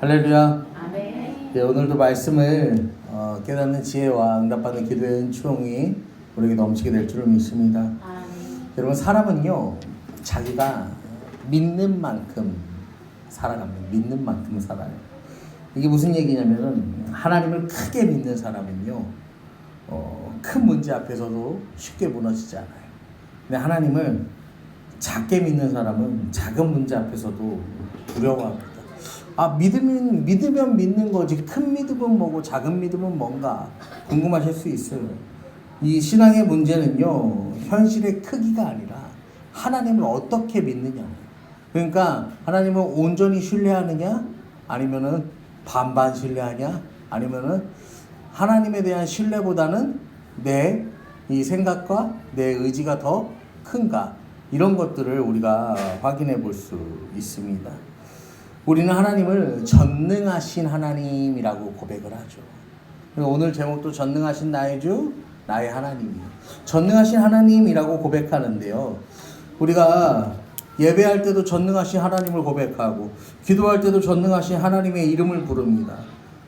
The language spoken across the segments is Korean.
할렐루야. 아멘. 예, 오늘도 말씀을 깨닫는 지혜와 응답받는 기도의 은총이 우리에게 넘치게 될 줄을 믿습니다. 아멘. 여러분, 사람은요 자기가 믿는 만큼 살아갑니다. 믿는 만큼 살아요. 이게 무슨 얘기냐면은, 하나님을 크게 믿는 사람은요 큰 문제 앞에서도 쉽게 무너지지 않아요. 근데 하나님을 작게 믿는 사람은 작은 문제 앞에서도 두려워합니다. 믿으면 믿는 거지, 큰 믿음은 뭐고 작은 믿음은 뭔가 궁금하실 수 있어요. 이 신앙의 문제는요 현실의 크기가 아니라 하나님을 어떻게 믿느냐. 그러니까 하나님을 온전히 신뢰하느냐, 아니면은 반반 신뢰하냐, 아니면은 하나님에 대한 신뢰보다는 내 이 생각과 내 의지가 더 큰가, 이런 것들을 우리가 확인해 볼 수 있습니다. 우리는 하나님을 전능하신 하나님이라고 고백을 하죠. 오늘 제목도 전능하신 나의 주, 나의 하나님이에요. 전능하신 하나님이라고 고백하는데요, 우리가 예배할 때도 전능하신 하나님을 고백하고 기도할 때도 전능하신 하나님의 이름을 부릅니다.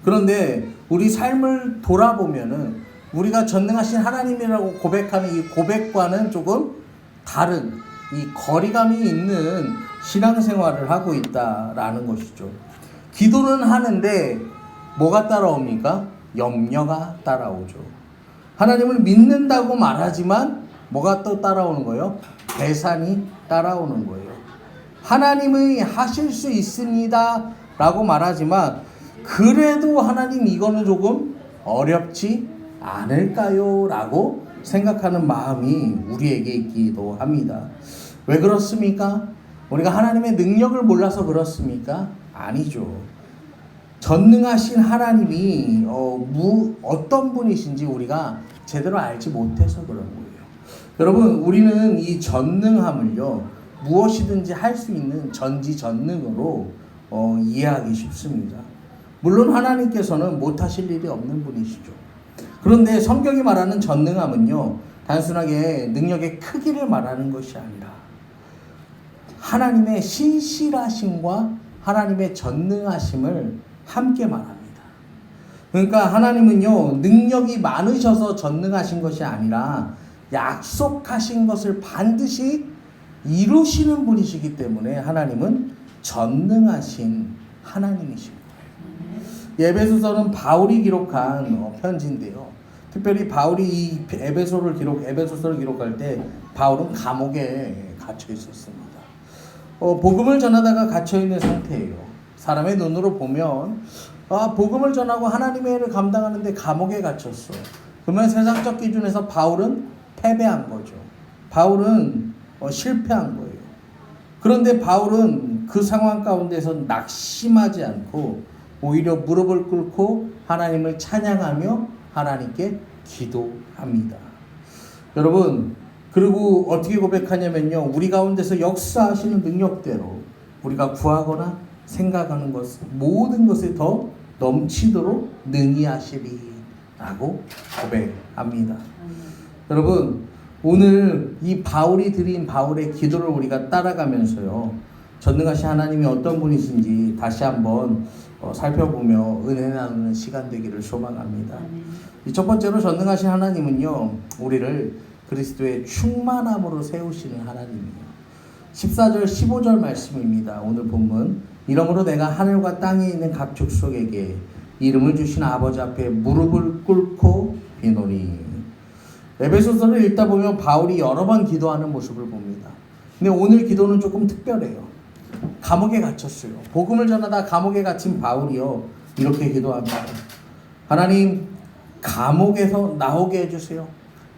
그런데 우리 삶을 돌아보면은 우리가 전능하신 하나님이라고 고백하는 이 고백과는 조금 다른, 이 거리감이 있는 신앙생활을 하고 있다라는 것이죠. 기도는 하는데 뭐가 따라옵니까? 염려가 따라오죠. 하나님을 믿는다고 말하지만 뭐가 또 따라오는 거예요? 계산이 따라오는 거예요. 하나님이 하실 수 있습니다 라고 말하지만, 그래도 하나님 이거는 조금 어렵지 않을까요? 라고 생각하는 마음이 우리에게 있기도 합니다. 왜 그렇습니까? 우리가 하나님의 능력을 몰라서 그렇습니까? 아니죠. 전능하신 하나님이 어떤 분이신지 우리가 제대로 알지 못해서 그런 거예요. 여러분, 우리는 이 전능함을요 무엇이든지 할 수 있는 전지전능으로 이해하기 쉽습니다. 물론 하나님께서는 못하실 일이 없는 분이시죠. 그런데 성경이 말하는 전능함은요 단순하게 능력의 크기를 말하는 것이 아니라 하나님의 신실하심과 하나님의 전능하심을 함께 말합니다. 그러니까 하나님은요 능력이 많으셔서 전능하신 것이 아니라 약속하신 것을 반드시 이루시는 분이시기 때문에 하나님은 전능하신 하나님이신 거예요. 에베소서는 바울이 기록한 편지인데요, 특별히 바울이 이 에베소서를 기록할 때 바울은 감옥에 갇혀 있었습니다. 복음을 전하다가 갇혀 있는 상태예요. 사람의 눈으로 보면 복음을 전하고 하나님의 일을 감당하는데 감옥에 갇혔어. 그러면 세상적 기준에서 바울은 패배한 거죠. 바울은 실패한 거예요. 그런데 바울은 그 상황 가운데서 낙심하지 않고 오히려 무릎을 꿇고 하나님을 찬양하며 하나님께 기도합니다. 여러분, 그리고 어떻게 고백하냐면요, 우리 가운데서 역사하시는 능력대로 우리가 구하거나 생각하는 것 모든 것에 더 넘치도록 능히 하시리 라고 고백합니다. 여러분, 오늘 이 바울이 드린 바울의 기도를 우리가 따라가면서요 전능하신 하나님이 어떤 분이신지 다시 한번 살펴보며 은혜 나누는 시간 되기를 소망합니다. 이 첫 번째로, 전능하신 하나님은요 우리를 그리스도의 충만함으로 세우시는 하나님이에요. 14절 15절 말씀입니다. 오늘 본문. 이러므로 내가 하늘과 땅에 있는 각 족속에게 이름을 주신 아버지 앞에 무릎을 꿇고 비노니. 에베소서를 읽다 보면 바울이 여러 번 기도하는 모습을 봅니다. 근데 오늘 기도는 조금 특별해요. 감옥에 갇혔어요. 복음을 전하다 감옥에 갇힌 바울이요 이렇게 기도합니다. 하나님, 감옥에서 나오게 해주세요.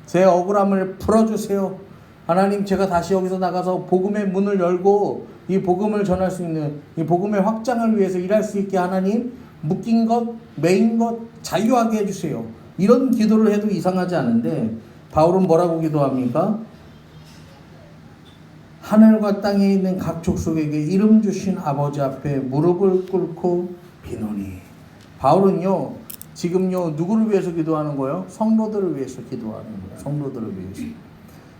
제 억울함을 풀어주세요. 하나님, 제가 다시 여기서 나가서 복음의 문을 열고 이 복음을 전할 수 있는, 이 복음의 확장을 위해서 일할 수 있게 하나님, 묶인 것, 매인 것 자유하게 해주세요. 이런 기도를 해도 이상하지 않은데 바울은 뭐라고 기도합니까? 하늘과 땅에 있는 각 족속에게 이름 주신 아버지 앞에 무릎을 꿇고 비노니. 바울은요 지금요 누구를 위해서 기도하는 거예요? 성도들을 위해서 기도하는 거예요. 성도들을 위해서.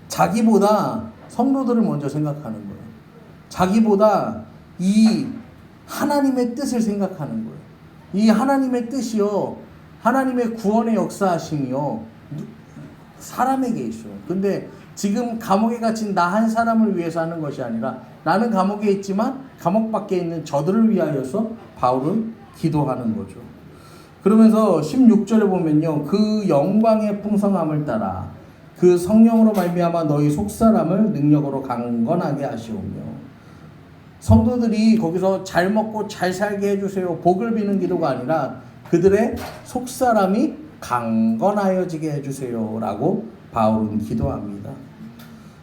자기보다 성도들을 먼저 생각하는 거예요. 자기보다 이 하나님의 뜻을 생각하는 거예요. 이 하나님의 뜻이요, 하나님의 구원의 역사하심이요, 사람에게 있어요. 근데 지금 감옥에 갇힌 나 한 사람을 위해서 하는 것이 아니라 나는 감옥에 있지만 감옥 밖에 있는 저들을 위하여서 바울은 기도하는 거죠. 그러면서 16절에 보면요, 그 영광의 풍성함을 따라 그 성령으로 말미암아 너희 속사람을 능력으로 강건하게 하시오며, 성도들이 거기서 잘 먹고 잘 살게 해주세요, 복을 비는 기도가 아니라 그들의 속사람이 강건하여지게 해주세요 라고 바울은 기도합니다.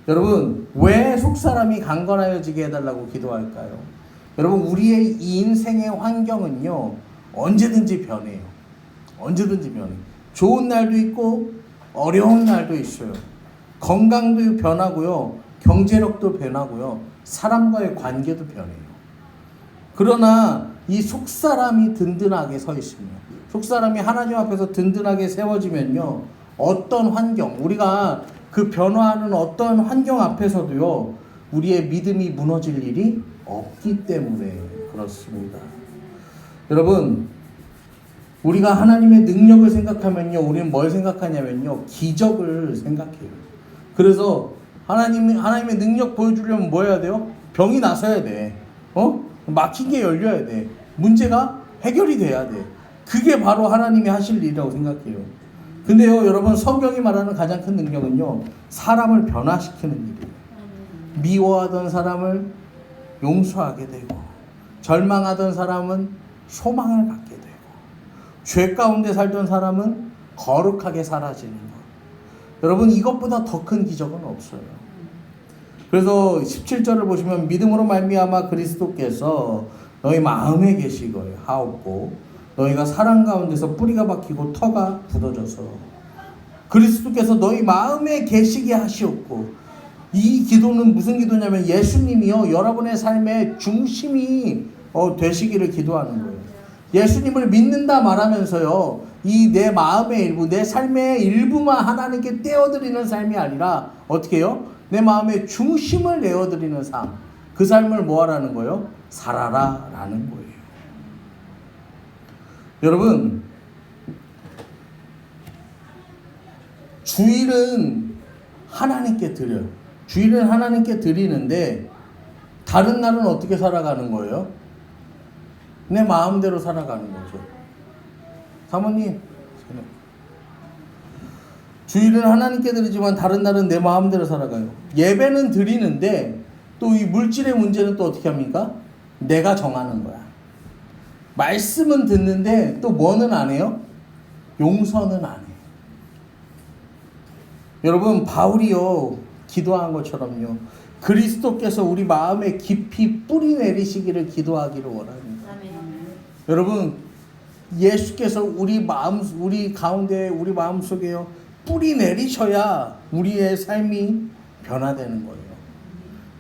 여러분, 왜 속사람이 강건하여지게 해달라고 기도할까요? 여러분, 우리의 이 인생의 환경은요, 언제든지 변해요. 언제든지 변해요. 좋은 날도 있고 어려운 날도 있어요. 건강도 변하고요, 경제력도 변하고요, 사람과의 관계도 변해요. 그러나 이 속사람이 든든하게 서 있으면, 속사람이 하나님 앞에서 든든하게 세워지면요, 어떤 환경, 우리가 그 변화하는 어떤 환경 앞에서도요, 우리의 믿음이 무너질 일이 없기 때문에 그렇습니다. 여러분, 우리가 하나님의 능력을 생각하면요, 우리는 뭘 생각하냐면요, 기적을 생각해요. 그래서 하나님의 능력 보여주려면 뭐 해야 돼요? 병이 나서야 돼. 막힌 게 열려야 돼. 문제가 해결이 돼야 돼. 그게 바로 하나님이 하실 일이라고 생각해요. 근데요, 여러분, 성경이 말하는 가장 큰 능력은요, 사람을 변화시키는 일이에요. 미워하던 사람을 용서하게 되고, 절망하던 사람은 소망을 갖게 되고, 죄 가운데 살던 사람은 거룩하게 사라지는 것. 여러분, 이것보다 더 큰 기적은 없어요. 그래서 17절을 보시면 믿음으로 말미암아 그리스도께서 너희 마음에 계시하옵고 너희가 사랑 가운데서 뿌리가 박히고 터가 굳어져서, 그리스도께서 너희 마음에 계시게 하시옵고, 이 기도는 무슨 기도냐면 예수님이요, 여러분의 삶의 중심이 되시기를 기도하는 거예요. 예수님을 믿는다 말하면서요, 이 내 마음의 일부, 내 삶의 일부만 하나님께 떼어드리는 삶이 아니라 어떻게 해요? 내 마음의 중심을 내어드리는 삶, 그 삶을 뭐 하라는 거예요? 살아라 라는 거예요. 여러분, 주일은 하나님께 드려요. 주일은 하나님께 드리는데 다른 날은 어떻게 살아가는 거예요? 내 마음대로 살아가는 거죠. 사모님, 주일은 하나님께 드리지만 다른 날은 내 마음대로 살아가요. 예배는 드리는데 또 이 물질의 문제는 또 어떻게 합니까? 내가 정하는 거야. 말씀은 듣는데 또 뭐는 안 해요? 용서는 안 해요. 여러분, 바울이요, 기도한 것처럼요, 그리스도께서 우리 마음에 깊이 뿌리 내리시기를 기도하기를 원합니다. 아멘. 여러분, 예수께서 우리 가운데, 우리 마음 속에요, 뿌리 내리셔야 우리의 삶이 변화되는 거예요.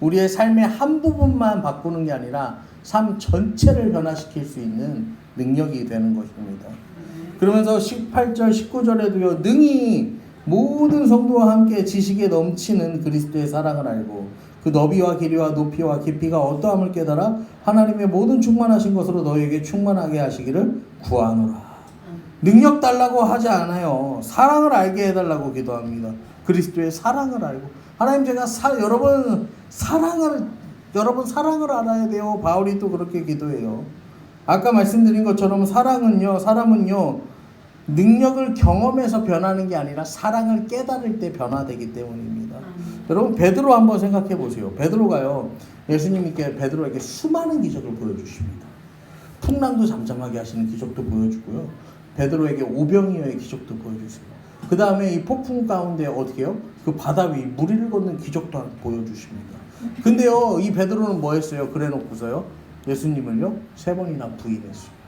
우리의 삶의 한 부분만 바꾸는 게 아니라 삶 전체를 변화시킬 수 있는 능력이 되는 것입니다. 그러면서 18절, 19절에도요, 능히 모든 성도와 함께 지식에 넘치는 그리스도의 사랑을 알고 그 너비와 길이와 높이와 깊이가 어떠함을 깨달아 하나님의 모든 충만하신 것으로 너희에게 충만하게 하시기를 구하노라. 능력 달라고 하지 않아요. 사랑을 알게 해달라고 기도합니다. 그리스도의 사랑을 알고, 하나님, 제가 여러분 사랑을 알아야 돼요. 바울이 또 그렇게 기도해요. 아까 말씀드린 것처럼 사람은요 능력을 경험해서 변하는 게 아니라 사랑을 깨달을 때 변화되기 때문입니다. 여러분, 베드로 한번 생각해 보세요. 베드로가요, 예수님께 베드로에게 수많은 기적을 보여주십니다. 풍랑도 잠잠하게 하시는 기적도 보여주고요, 베드로에게 오병이어의 기적도 보여주세요. 그 다음에 이 폭풍 가운데 어떻게 해요? 그 바다 위 무리를 걷는 기적도 보여주십니다. 근데요, 이 베드로는 뭐 했어요? 그래 놓고서요, 예수님을요 3번이나 부인했어요.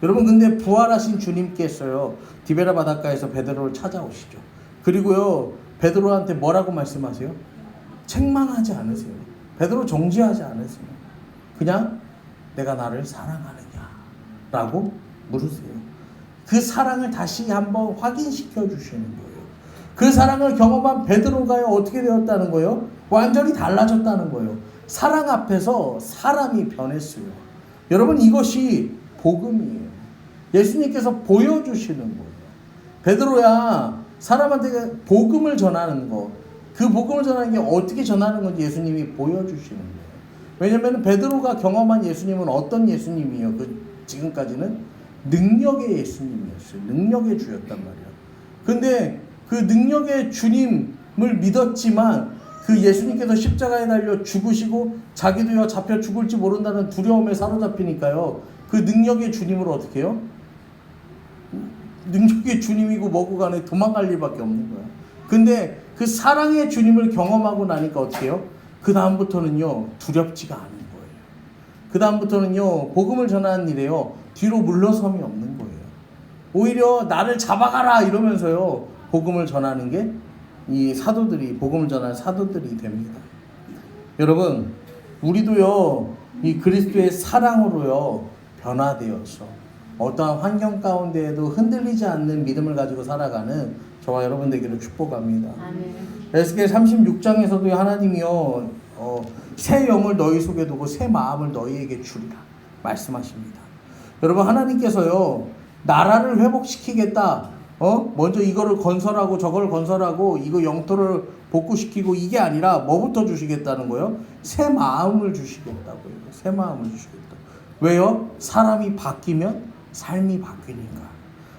여러분, 근데 부활하신 주님께서요 디베라 바닷가에서 베드로를 찾아오시죠. 그리고요, 베드로한테 뭐라고 말씀하세요? 책망하지 않으세요. 베드로 정죄하지 않으세요. 그냥 내가 나를 사랑하느냐 라고 물으세요. 그 사랑을 다시 한번 확인시켜 주시는 거예요. 그 사랑을 경험한 베드로가요 어떻게 되었다는 거예요? 완전히 달라졌다는 거예요. 사랑 앞에서 사람이 변했어요. 여러분, 이것이 복음이에요. 예수님께서 보여주시는 거예요. 베드로야, 사람한테 복음을 전하는 거, 그 복음을 전하는 게 어떻게 전하는 건지 예수님이 보여주시는 거예요. 왜냐하면 베드로가 경험한 예수님은 어떤 예수님이에요? 지금까지는 능력의 예수님이었어요. 능력의 주였단 말이에요. 근데 그 능력의 주님을 믿었지만 그 예수님께서 십자가에 달려 죽으시고 자기도요 잡혀 죽을지 모른다는 두려움에 사로잡히니까요, 그 능력의 주님을 어떻게 해요? 능력의 주님이고 뭐고 간에 도망갈 일밖에 없는 거야. 근데 그 사랑의 주님을 경험하고 나니까 어떻게 해요? 그 다음부터는요 두렵지가 않은 거예요. 그 다음부터는요 복음을 전하는 일에요 뒤로 물러섬이 없는 거예요. 오히려 나를 잡아가라 이러면서요 복음을 전하는 게 이 사도들이, 복음을 전하는 사도들이 됩니다. 여러분, 우리도요 이 그리스도의 사랑으로요 변화되어서 어떠한 환경 가운데에도 흔들리지 않는 믿음을 가지고 살아가는 저와 여러분 되기를 축복합니다. 에스겔 36장에서도 하나님이요 새 영을 너희 속에 두고 새 마음을 너희에게 주리라 말씀하십니다. 여러분, 하나님께서요 나라를 회복시키겠다, 먼저 이거를 건설하고 저걸 건설하고 이거 영토를 복구시키고 이게 아니라 뭐부터 주시겠다는 거예요? 새 마음을 주시겠다고요. 새 마음을 주시겠다. 왜요? 사람이 바뀌면 삶이 바뀌니까.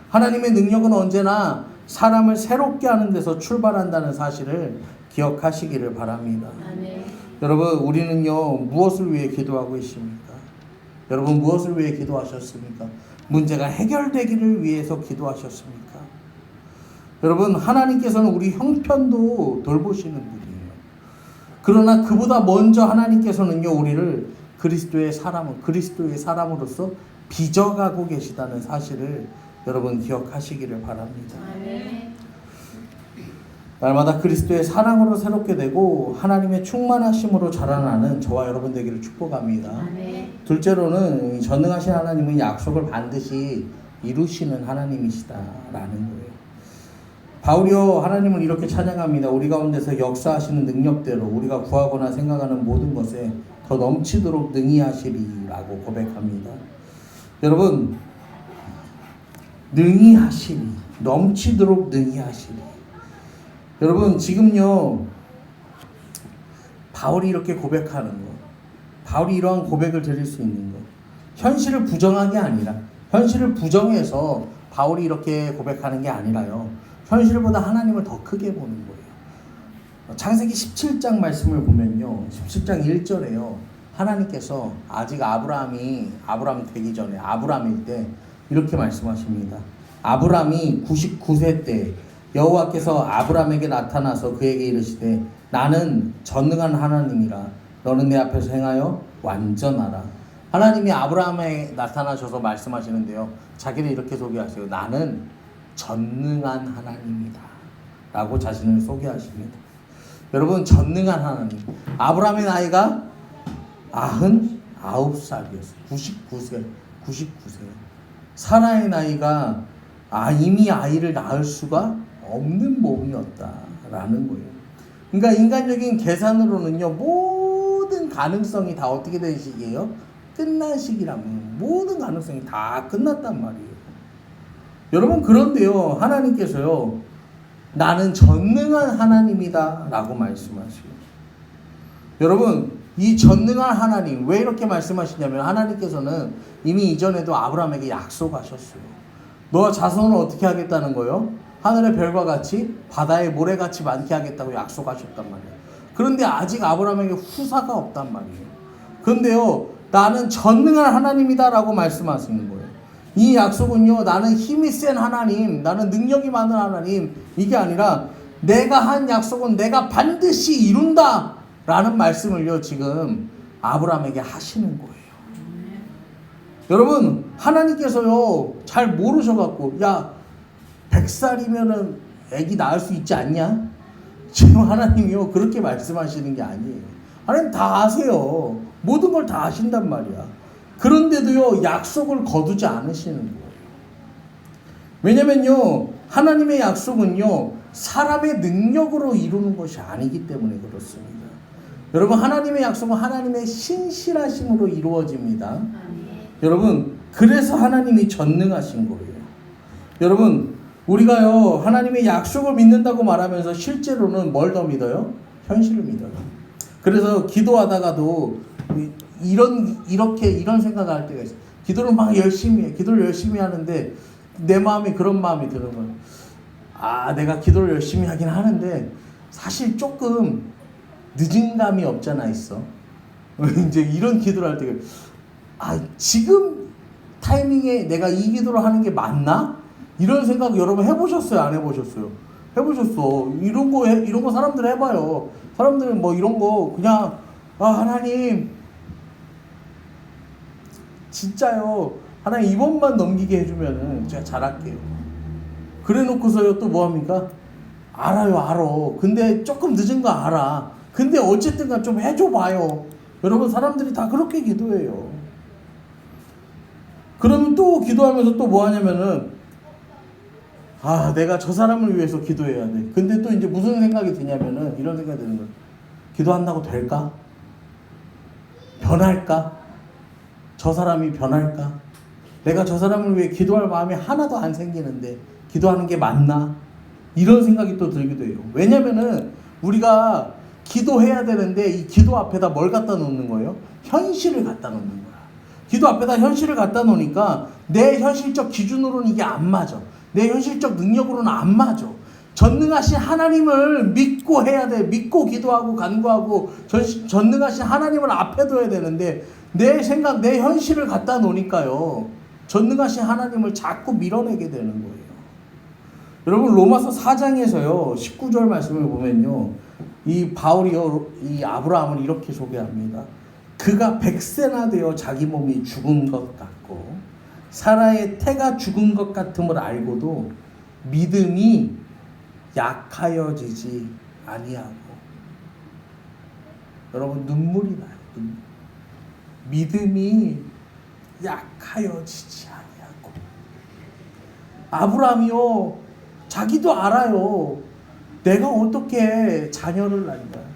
하나님의 능력은 언제나 사람을 새롭게 하는 데서 출발한다는 사실을 기억하시기를 바랍니다. 아멘. 여러분, 우리는요 무엇을 위해 기도하고 있습니까? 여러분, 무엇을 위해 기도하셨습니까? 문제가 해결되기를 위해서 기도하셨습니까? 여러분, 하나님께서는 우리 형편도 돌보시는 분이에요. 그러나 그보다 먼저 하나님께서는요 우리를 그리스도의 사람으로서 빚어가고 계시다는 사실을 여러분 기억하시기를 바랍니다. 날마다 그리스도의 사랑으로 새롭게 되고 하나님의 충만하심으로 자라나는 저와 여러분 되기를 축복합니다. 둘째로는 전능하신 하나님은 약속을 반드시 이루시는 하나님이시다라는 거예요. 바울이요 하나님을 이렇게 찬양합니다. 우리 가운데서 역사하시는 능력대로 우리가 구하거나 생각하는 모든 것에 더 넘치도록 능히 하시리라고 고백합니다. 여러분, 능히 하시리, 넘치도록 능히 하시리. 여러분, 지금요 바울이 이렇게 고백하는 거, 바울이 이러한 고백을 드릴 수 있는 거, 현실을 부정한 게 아니라, 현실을 부정해서 바울이 이렇게 고백하는 게 아니라요, 현실보다 하나님을 더 크게 보는 거예요. 창세기 17장 말씀을 보면요 17장 1절에요 하나님께서 아직 아브라함 되기 전에 아브라함일 때 이렇게 말씀하십니다. 아브라함이 99세 때 여호와께서 아브라함에게 나타나서 그에게 이르시되 나는 전능한 하나님이라 너는 내 앞에서 행하여 완전하라. 하나님이 아브라함에 나타나셔서 말씀하시는데요, 자기를 이렇게 소개하세요. 나는 전능한 하나님이다 라고 자신을 소개하십니다. 여러분, 전능한 하나님. 아브라함의 나이가 99살이었어요. 99세. 사라의 나이가 이미 아이를 낳을 수가 없는 몸이었다라는 거예요. 그러니까 인간적인 계산으로는요 모든 가능성이 다 어떻게 된 시기예요? 끝난 시기라면 모든 가능성이 다 끝났단 말이에요. 여러분, 그런데요 하나님께서요 나는 전능한 하나님이다 라고 말씀하시고, 여러분, 이 전능한 하나님 왜 이렇게 말씀하시냐면 하나님께서는 이미 이전에도 아브라함에게 약속하셨어요. 너와 자손을 어떻게 하겠다는 거예요? 하늘의 별과 같이 바다의 모래같이 많게 하겠다고 약속하셨단 말이에요. 그런데 아직 아브라함에게 후사가 없단 말이에요. 그런데요 나는 전능한 하나님이다 라고 말씀하시는 거예요. 이 약속은요 나는 힘이 센 하나님, 나는 능력이 많은 하나님, 이게 아니라 내가 한 약속은 내가 반드시 이룬다 라는 말씀을요 지금 아브라함에게 하시는 거예요. 여러분, 하나님께서요 잘 모르셔갖고 야 100살이면은 애기 낳을 수 있지 않냐? 지금 하나님이요 그렇게 말씀하시는 게 아니에요. 하나님 다 아세요. 모든 걸 다 아신단 말이야. 그런데도요 약속을 거두지 않으시는 거예요. 왜냐면요 하나님의 약속은요 사람의 능력으로 이루는 것이 아니기 때문에 그렇습니다. 여러분, 하나님의 약속은 하나님의 신실하심으로 이루어집니다. 여러분, 그래서 하나님이 전능하신 거예요. 여러분, 우리가요 하나님의 약속을 믿는다고 말하면서 실제로는 뭘 더 믿어요? 현실을 믿어요. 그래서 기도하다가도 이런 생각을 할 때가 있어요. 기도를 막 열심히 해. 기도를 열심히 하는데 내 마음에 그런 마음이 드는 거예요. 아, 내가 기도를 열심히 하긴 하는데 사실 조금 늦은 감이 없잖아 있어. 이제 이런 기도를 할 때, 지금 타이밍에 내가 이 기도를 하는 게 맞나? 이런 생각 여러분 해보셨어요? 안 해보셨어요? 해보셨어. 이런 거 사람들 해봐요. 사람들은 뭐 이런 거 그냥, 하나님, 진짜요. 하나님 이번만 넘기게 해주면은 제가 잘할게요. 그래 놓고서요 또 뭐합니까? 알아요, 알아. 근데 조금 늦은 거 알아. 근데 어쨌든 좀 해줘봐요. 여러분, 사람들이 다 그렇게 기도해요. 그러면 또 기도하면서 또 뭐 하냐면은, 내가 저 사람을 위해서 기도해야 돼. 근데 또 이제 무슨 생각이 드냐면은, 이런 생각이 드는 거예요. 기도한다고 될까? 변할까? 저 사람이 변할까? 내가 저 사람을 위해 기도할 마음이 하나도 안 생기는데, 기도하는 게 맞나? 이런 생각이 또 들기도 해요. 왜냐면은, 우리가 기도해야 되는데, 이 기도 앞에다 뭘 갖다 놓는 거예요? 현실을 갖다 놓는 거야. 기도 앞에다 현실을 갖다 놓으니까, 내 현실적 기준으로는 이게 안 맞아. 내 현실적 능력으로는 안 맞아. 전능하신 하나님을 믿고 해야 돼. 믿고 기도하고 간구하고 전능하신 하나님을 앞에 둬야 되는데, 내 생각, 내 현실을 갖다 놓으니까요, 전능하신 하나님을 자꾸 밀어내게 되는 거예요. 여러분, 로마서 4장에서요 19절 말씀을 보면요, 이 바울이요 이 아브라함을 이렇게 소개합니다. 그가 100세나 되어 자기 몸이 죽은 것 같고 사라의 태가 죽은 것 같음을 알고도 믿음이 약하여지지 아니하고. 여러분, 눈물이 나요. 믿음이 약하여지지 아니하고. 아브라함이요, 자기도 알아요. 내가 어떻게 자녀를 낳냐.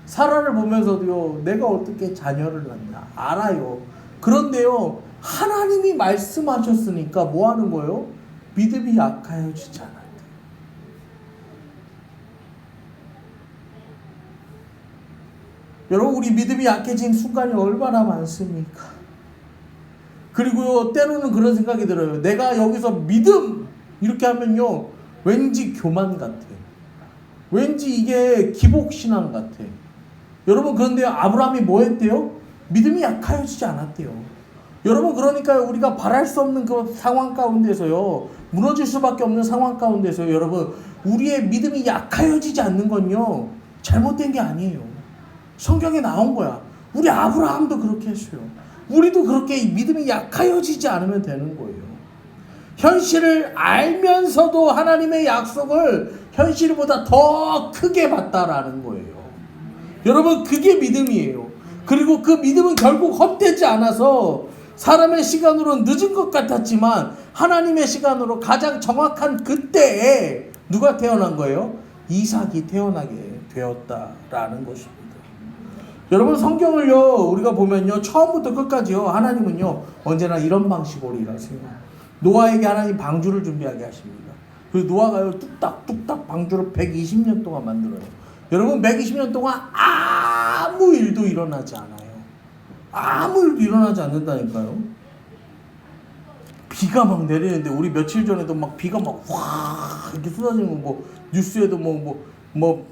사라를 보면서도요, 내가 어떻게 자녀를 낳냐. 알아요. 그런데요, 하나님이 말씀하셨으니까 뭐 하는 거예요? 믿음이 약하여지지 않았대. 여러분, 우리 믿음이 약해진 순간이 얼마나 많습니까? 그리고요, 때로는 그런 생각이 들어요. 내가 여기서 믿음 이렇게 하면요, 왠지 교만 같아. 왠지 이게 기복신앙 같아. 여러분, 그런데 아브라함이 뭐 했대요? 믿음이 약하여지지 않았대요. 여러분, 그러니까 우리가 바랄 수 없는 그 상황 가운데서요, 무너질 수밖에 없는 상황 가운데서요, 여러분, 우리의 믿음이 약하여지지 않는 건요, 잘못된 게 아니에요. 성경에 나온 거야. 우리 아브라함도 그렇게 했어요. 우리도 그렇게 믿음이 약하여지지 않으면 되는 거예요. 현실을 알면서도 하나님의 약속을 현실보다 더 크게 봤다라는 거예요. 여러분, 그게 믿음이에요. 그리고 그 믿음은 결국 헛되지 않아서 사람의 시간으로는 늦은 것 같았지만 하나님의 시간으로 가장 정확한 그때에 누가 태어난 거예요? 이삭이 태어나게 되었다라는 것입니다. 여러분, 성경을요 우리가 보면요, 처음부터 끝까지요, 하나님은요 언제나 이런 방식으로 일하세요. 노아에게 하나님 방주를 준비하게 하십니다. 그리고 노아가요 뚝딱뚝딱 방주를 120년 동안 만들어요. 여러분, 120년 동안 아무 일도 일어나지 않아요. 아무 일도 일어나지 않는다니까요. 비가 막 내리는데, 우리 며칠 전에도 막 비가 막 확 이렇게 쏟아지는 거, 뭐 뉴스에도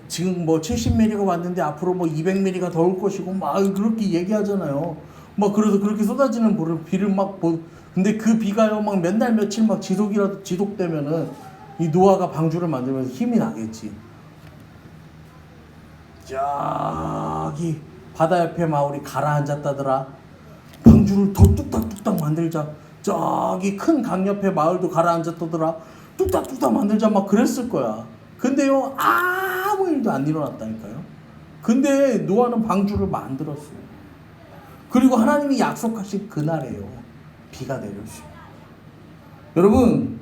지금 70mm가 왔는데 앞으로 200mm가 더 올 것이고 막 그렇게 얘기하잖아요. 막 그래서 그렇게 쏟아지는 비를 근데 그 비가요 막 몇 날 며칠 막 지속되면은 이 노아가 방주를 만들면서 힘이 나겠지. 저기 바다 옆에 마을이 가라앉았다더라. 방주를 더 뚝딱뚝딱 만들자. 저기 큰 강 옆에 마을도 가라앉았다더라. 뚝딱뚝딱 만들자 막 그랬을 거야. 근데요, 아무 일도 안 일어났다니까요. 근데 노아는 방주를 만들었어요. 그리고 하나님이 약속하신 그날에요, 비가 내렸어요. 여러분,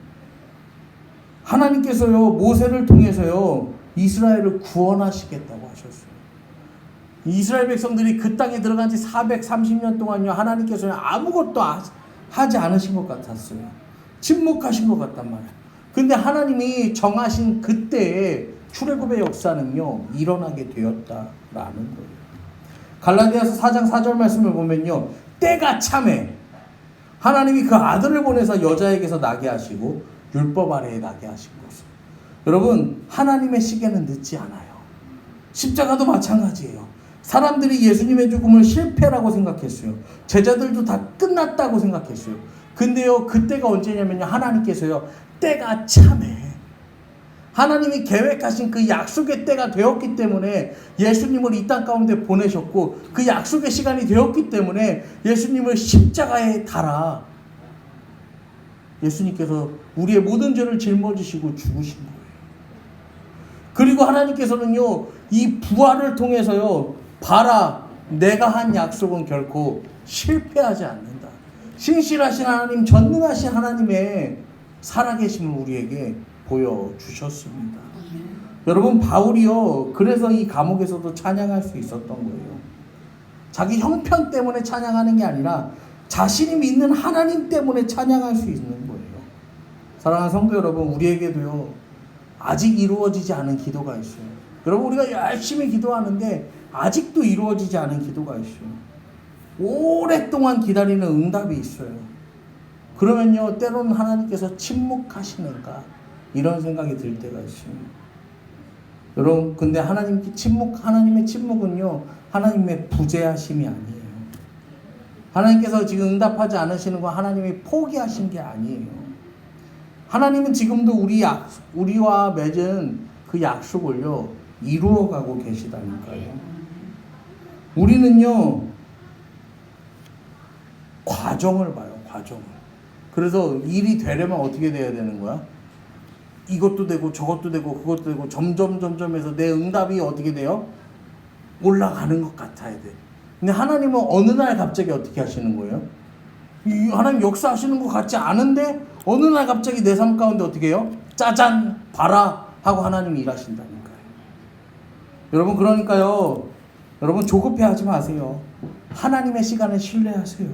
하나님께서요 모세를 통해서요 이스라엘을 구원하시겠다고 하셨어요. 이스라엘 백성들이 그 땅에 들어간 지 430년 동안요, 하나님께서는 아무것도 하지 않으신 것 같았어요. 침묵하신 것 같단 말이에요. 근데 하나님이 정하신 그때의 출애굽의 역사는요, 일어나게 되었다라는 거예요. 갈라디아서 4장 4절 말씀을 보면요, 때가 참에 하나님이 그 아들을 보내서 여자에게서 나게 하시고 율법 아래에 나게 하신 것을. 여러분, 하나님의 시계는 늦지 않아요. 십자가도 마찬가지예요. 사람들이 예수님의 죽음을 실패라고 생각했어요. 제자들도 다 끝났다고 생각했어요. 근데요, 그때가 언제냐면요, 하나님께서요, 때가 참에 하나님이 계획하신 그 약속의 때가 되었기 때문에 예수님을 이 땅 가운데 보내셨고, 그 약속의 시간이 되었기 때문에 예수님을 십자가에 달아 예수님께서 우리의 모든 죄를 짊어지시고 죽으신 거예요. 그리고 하나님께서는요, 이 부활을 통해서요, 봐라, 내가 한 약속은 결코 실패하지 않는다. 신실하신 하나님, 전능하신 하나님의 살아계심을 우리에게 보여주셨습니다. 여러분, 바울이요, 그래서 이 감옥에서도 찬양할 수 있었던 거예요. 자기 형편 때문에 찬양하는 게 아니라 자신이 믿는 하나님 때문에 찬양할 수 있는 거예요. 사랑하는 성도 여러분, 우리에게도요, 아직 이루어지지 않은 기도가 있어요. 여러분, 우리가 열심히 기도하는데 아직도 이루어지지 않은 기도가 있어요. 오랫동안 기다리는 응답이 있어요. 그러면요, 때로는 하나님께서 침묵하시는가, 이런 생각이 들 때가 있어요. 여러분, 근데 하나님의 침묵은요, 하나님의 부재하심이 아니에요. 하나님께서 지금 응답하지 않으시는 거 하나님이 포기하신 게 아니에요. 하나님은 지금도 우리와 맺은 그 약속을요, 이루어가고 계시다니까요. 우리는요, 과정을 봐요, 과정을. 그래서 일이 되려면 어떻게 돼야 되는 거야? 이것도 되고 저것도 되고 그것도 되고 점점 해서 내 응답이 어떻게 돼요? 올라가는 것 같아야 돼. 근데 하나님은 어느 날 갑자기 어떻게 하시는 거예요? 하나님 역사하시는 것 같지 않은데 어느 날 갑자기 내 삶 가운데 어떻게 해요? 짜잔, 봐라 하고 하나님이 일하신다니까요. 여러분, 그러니까요, 여러분 조급해하지 마세요. 하나님의 시간을 신뢰하세요.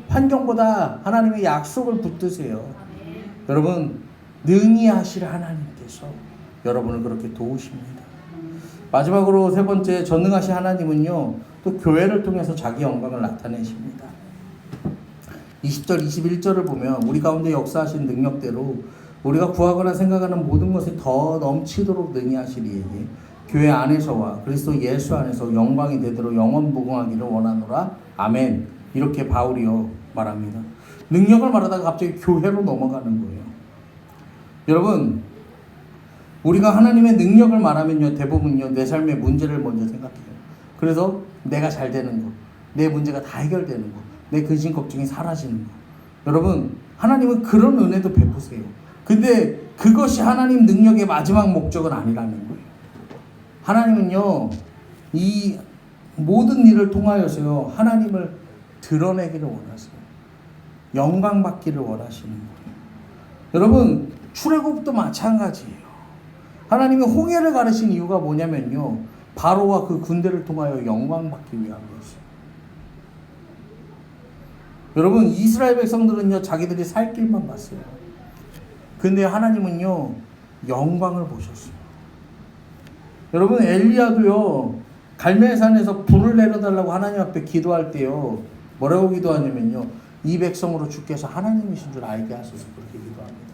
환경보다 하나님의 약속을 붙드세요. 여러분, 능히 하실 하나님께서 여러분을 그렇게 도우십니다. 마지막으로 세 번째, 전능하신 하나님은요, 또 교회를 통해서 자기 영광을 나타내십니다. 20절 21절을 보면 우리 가운데 역사하신 능력대로 우리가 구하거나 생각하는 모든 것이 더 넘치도록 능히 하시리에 교회 안에서와 그리스도 예수 안에서 영광이 되도록 영원 무궁하기를 원하노라. 아멘. 이렇게 바울이요 말합니다. 능력을 말하다가 갑자기 교회로 넘어가는 거예요. 여러분, 우리가 하나님의 능력을 말하면요, 대부분요, 내 삶의 문제를 먼저 생각해요. 그래서 내가 잘 되는 거, 내 문제가 다 해결되는 거, 내 근심 걱정이 사라지는 거. 여러분, 하나님은 그런 은혜도 베푸세요. 근데 그것이 하나님 능력의 마지막 목적은 아니라는 거예요. 하나님은요, 이 모든 일을 통하여서요, 하나님을 드러내기를 원하세요. 영광 받기를 원하시는 거예요. 여러분, 출애굽도 마찬가지예요. 하나님이 홍해를 가르신 이유가 뭐냐면요, 바로와 그 군대를 통하여 영광 받기 위함이었어요. 여러분, 이스라엘 백성들은요, 자기들이 살 길만 봤어요. 근데 하나님은요, 영광을 보셨어요. 여러분, 엘리야도요, 갈멜산에서 불을 내려달라고 하나님 앞에 기도할 때요, 뭐라고 기도하냐면요, 이 백성으로 주께서 하나님이신 줄 알게 하소서, 그렇게 기도합니다.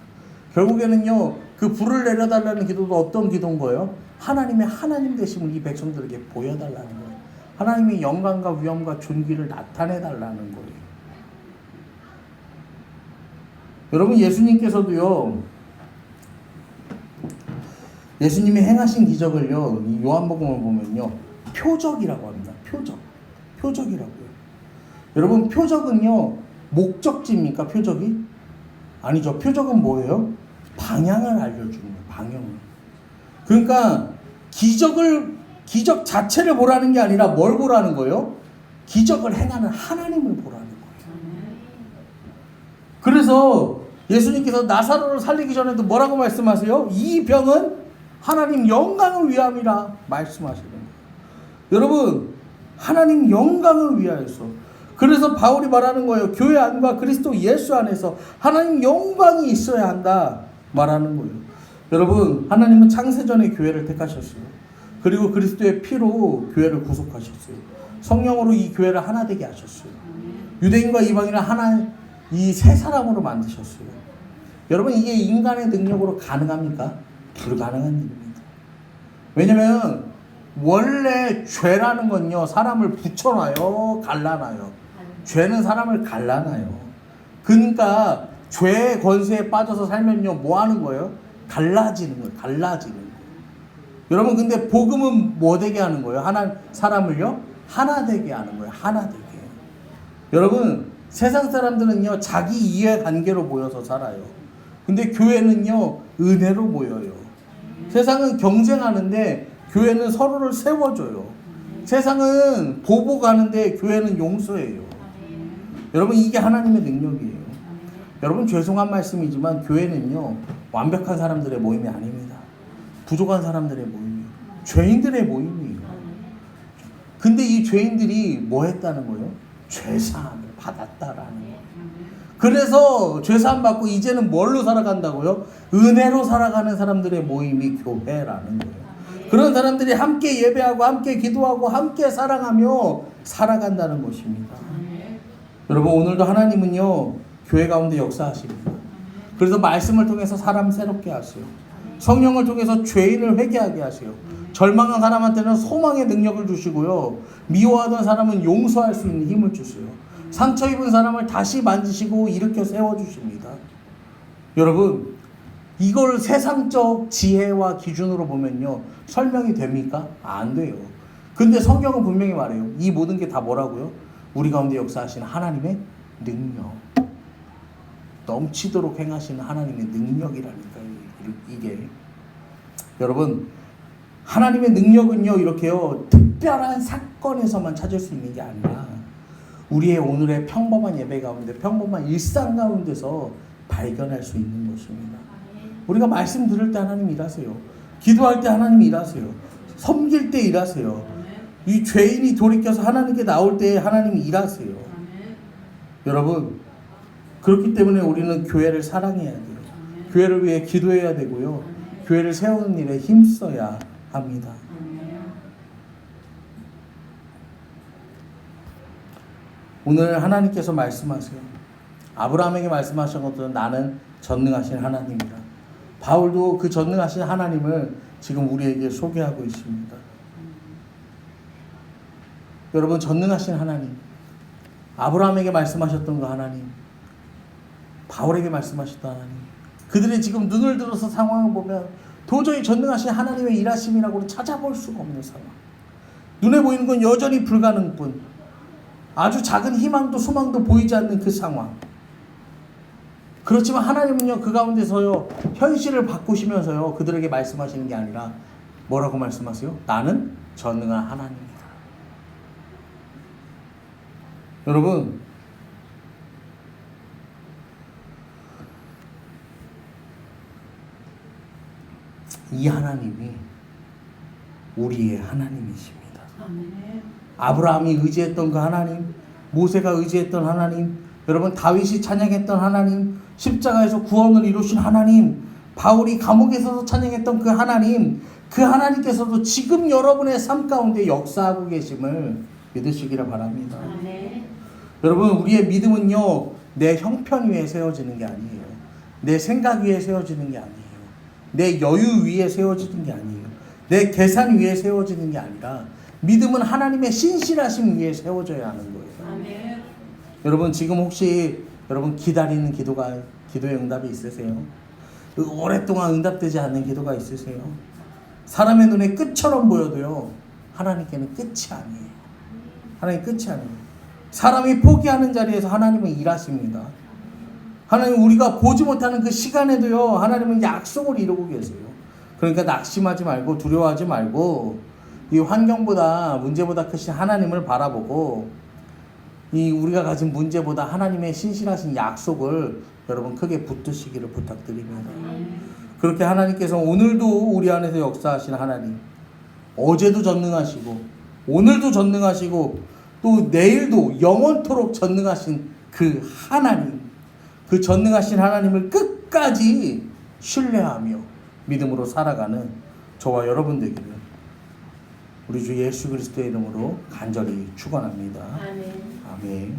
결국에는요, 그 불을 내려달라는 기도도 어떤 기도인 거예요? 하나님의 하나님 되심을 이 백성들에게 보여달라는 거예요. 하나님의 영광과 위엄과 존귀를 나타내달라는 거예요. 여러분, 예수님께서도요, 예수님이 행하신 기적을요, 이 요한복음을 보면요, 표적이라고 합니다. 표적이라고요. 여러분, 표적은요, 목적지입니까? 표적이? 아니죠. 표적은 뭐예요? 방향을 알려주는 거예요. 방향을. 그러니까 기적 자체를 보라는 게 아니라 뭘 보라는 거예요? 기적을 행하는 하나님을 보라는 거예요. 그래서 예수님께서 나사로를 살리기 전에도 뭐라고 말씀하세요? 이 병은 하나님 영광을 위함이라 말씀하시는 거예요. 여러분, 하나님 영광을 위하여서, 그래서 바울이 말하는 거예요. 교회 안과 그리스도 예수 안에서 하나님 영광이 있어야 한다 말하는 거예요. 여러분, 하나님은 창세전에 교회를 택하셨어요. 그리고 그리스도의 피로 교회를 구속하셨어요. 성령으로 이 교회를 하나 되게 하셨어요. 유대인과 이방인을 하나, 이 세 사람으로 만드셨어요. 여러분, 이게 인간의 능력으로 가능합니까? 불가능한 일입니다. 왜냐면 원래 죄라는 건요, 사람을 붙여놔요, 갈라놔요. 죄는 사람을 갈라놔요. 그러니까 죄의 권세에 빠져서 살면요, 뭐 하는 거예요? 갈라지는 거예요. 갈라지는 거예요. 여러분, 근데 복음은 뭐 되게 하는 거예요? 사람을요, 하나 되게 하는 거예요. 하나 되게. 여러분, 세상 사람들은요, 자기 이해관계로 모여서 살아요. 근데 교회는요, 은혜로 모여요. 세상은 경쟁하는데 교회는 서로를 세워줘요. 세상은 보복하는데 교회는 용서해요. 여러분, 이게 하나님의 능력이에요. 여러분, 죄송한 말씀이지만 교회는요, 완벽한 사람들의 모임이 아닙니다. 부족한 사람들의 모임이에요. 죄인들의 모임이에요. 근데 이 죄인들이 뭐 했다는 거예요? 죄사함을 받았다라는 거예요. 그래서 죄사함 받고 이제는 뭘로 살아간다고요? 은혜로 살아가는 사람들의 모임이 교회라는 거예요. 그런 사람들이 함께 예배하고 함께 기도하고 함께 사랑하며 살아간다는 것입니다. 여러분, 오늘도 하나님은요, 교회 가운데 역사하십니다. 그래서 말씀을 통해서 사람 새롭게 하세요. 성령을 통해서 죄인을 회개하게 하세요. 절망한 사람한테는 소망의 능력을 주시고요, 미워하던 사람은 용서할 수 있는 힘을 주세요. 상처 입은 사람을 다시 만지시고 일으켜 세워주십니다. 여러분, 이걸 세상적 지혜와 기준으로 보면요, 설명이 됩니까? 안 돼요. 근데 성경은 분명히 말해요. 이 모든 게 다 뭐라고요? 우리 가운데 역사하시는 하나님의 능력, 넘치도록 행하시는 하나님의 능력이라니까요. 이게 여러분, 하나님의 능력은요, 이렇게요, 특별한 사건에서만 찾을 수 있는 게 아니라 우리의 오늘의 평범한 예배 가운데, 평범한 일상 가운데서 발견할 수 있는 것입니다. 우리가 말씀 들을 때 하나님 일하세요. 기도할 때 하나님 일하세요. 섬길 때 일하세요. 이 죄인이 돌이켜서 하나님께 나올 때 하나님 일하세요. 여러분, 그렇기 때문에 우리는 교회를 사랑해야 돼요. 교회를 위해 기도해야 되고요, 교회를 세우는 일에 힘써야 합니다. 오늘 하나님께서 말씀하세요. 아브라함에게 말씀하신 것은 나는 전능하신 하나님이다. 바울도 그 전능하신 하나님을 지금 우리에게 소개하고 있습니다. 여러분, 전능하신 하나님, 아브라함에게 말씀하셨던 그 하나님, 바울에게 말씀하셨던 하나님, 그들의 지금 눈을 들어서 상황을 보면 도저히 전능하신 하나님의 일하심이라고는 찾아볼 수가 없는 상황. 눈에 보이는 건 여전히 불가능뿐, 아주 작은 희망도 소망도 보이지 않는 그 상황. 그렇지만 하나님은요, 그 가운데서요, 현실을 바꾸시면서요, 그들에게 말씀하시는 게 아니라 뭐라고 말씀하세요? 나는 전능한 하나님이다. 여러분, 이 하나님이 우리의 하나님이십니다. 아브라함이 의지했던 그 하나님, 모세가 의지했던 하나님, 여러분, 다윗이 찬양했던 하나님, 십자가에서 구원을 이루신 하나님, 바울이 감옥에서도 찬양했던 그 하나님, 그 하나님께서도 지금 여러분의 삶 가운데 역사하고 계심을 믿으시기를 바랍니다. 여러분, 우리의 믿음은요, 내 형편 위에 세워지는 게 아니에요. 내 생각 위에 세워지는 게 아니에요. 내 여유 위에 세워지는 게 아니에요. 내 계산 위에 세워지는 게 아니라 믿음은 하나님의 신실하심 위에 세워져야 하는 거예요. 아멘. 여러분, 지금 혹시 여러분 기다리는 기도의 응답이 있으세요? 오랫동안 응답되지 않는 기도가 있으세요? 사람의 눈에 끝처럼 보여도요, 하나님께는 끝이 아니에요. 하나님 끝이 아니에요. 사람이 포기하는 자리에서 하나님은 일하십니다. 하나님, 우리가 보지 못하는 그 시간에도요, 하나님은 약속을 이루고 계세요. 그러니까 낙심하지 말고 두려워하지 말고 이 환경보다, 문제보다 크신 하나님을 바라보고 이 우리가 가진 문제보다 하나님의 신실하신 약속을 여러분 크게 붙드시기를 부탁드립니다. 그렇게 하나님께서 오늘도 우리 안에서 역사하시는 하나님, 어제도 전능하시고 오늘도 전능하시고 또 내일도 영원토록 전능하신 그 하나님, 그 전능하신 하나님을 끝까지 신뢰하며 믿음으로 살아가는 저와 여러분 되기를 우리 주 예수 그리스도의 이름으로 간절히 축원합니다. 아멘. 아멘.